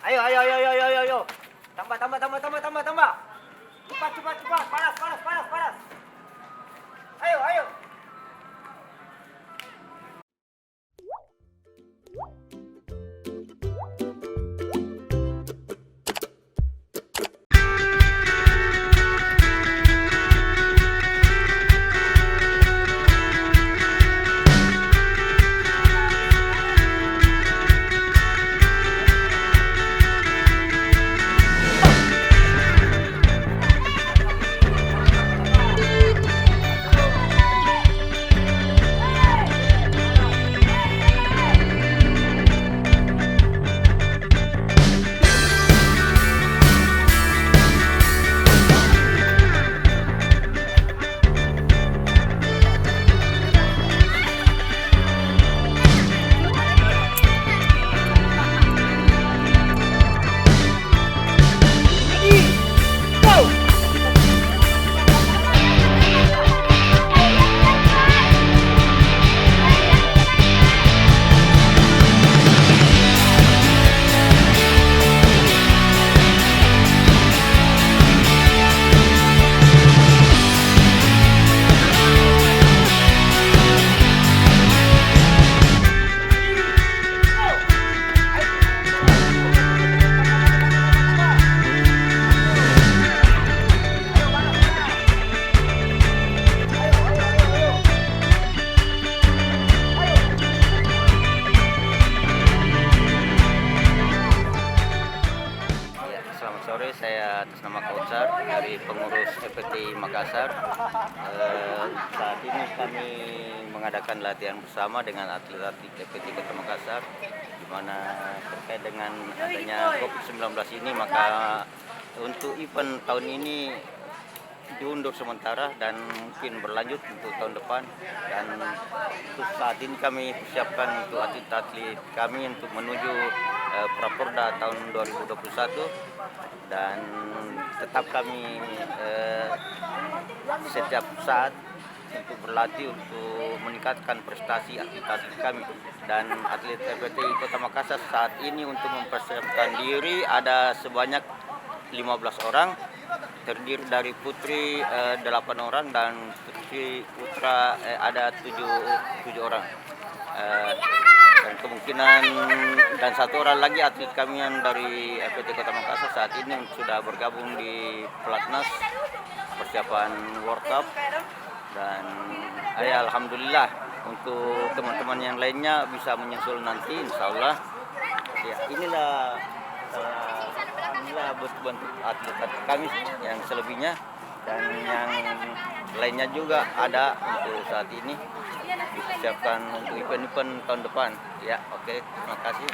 Ayo, ayo, ayo, ayo, ayo, ayo. Tambah, tambah, tambah, tambah, tambah, tambah. Cepat, cepat, cepat. Panas, panas, panas, panas. Ayo, ayo. Selamat sore, saya atas nama Kautsar dari pengurus FPT Makassar. Saat ini kami mengadakan latihan bersama dengan atlet-atlet FPT Kota Makassar, di mana terkait dengan adanya COVID-19 ini, maka untuk event tahun ini diundur sementara dan mungkin berlanjut untuk tahun depan. Dan untuk saat ini kami persiapkan untuk atlet-atlet kami untuk menuju Praporda tahun 2021, dan tetap kami setiap saat untuk berlatih untuk meningkatkan prestasi atlet-atlet kami. Dan atlet FPT Kota Makassar saat ini untuk mempersiapkan diri ada sebanyak 15 orang, terdiri dari putri 8 orang dan putri putra ada 7 orang. Dan kemungkinan dan 1 orang lagi atlet kami yang dari FPT Kota Makassar saat ini sudah bergabung di Pelatnas persiapan World Cup. Dan alhamdulillah untuk teman-teman yang lainnya bisa menyusul nanti, insya Allah. Ya, inilah bentuk atlet kami yang selebihnya, dan yang lainnya juga ada untuk saat ini dipersiapkan untuk event-event tahun depan. Ya, oke, terima kasih.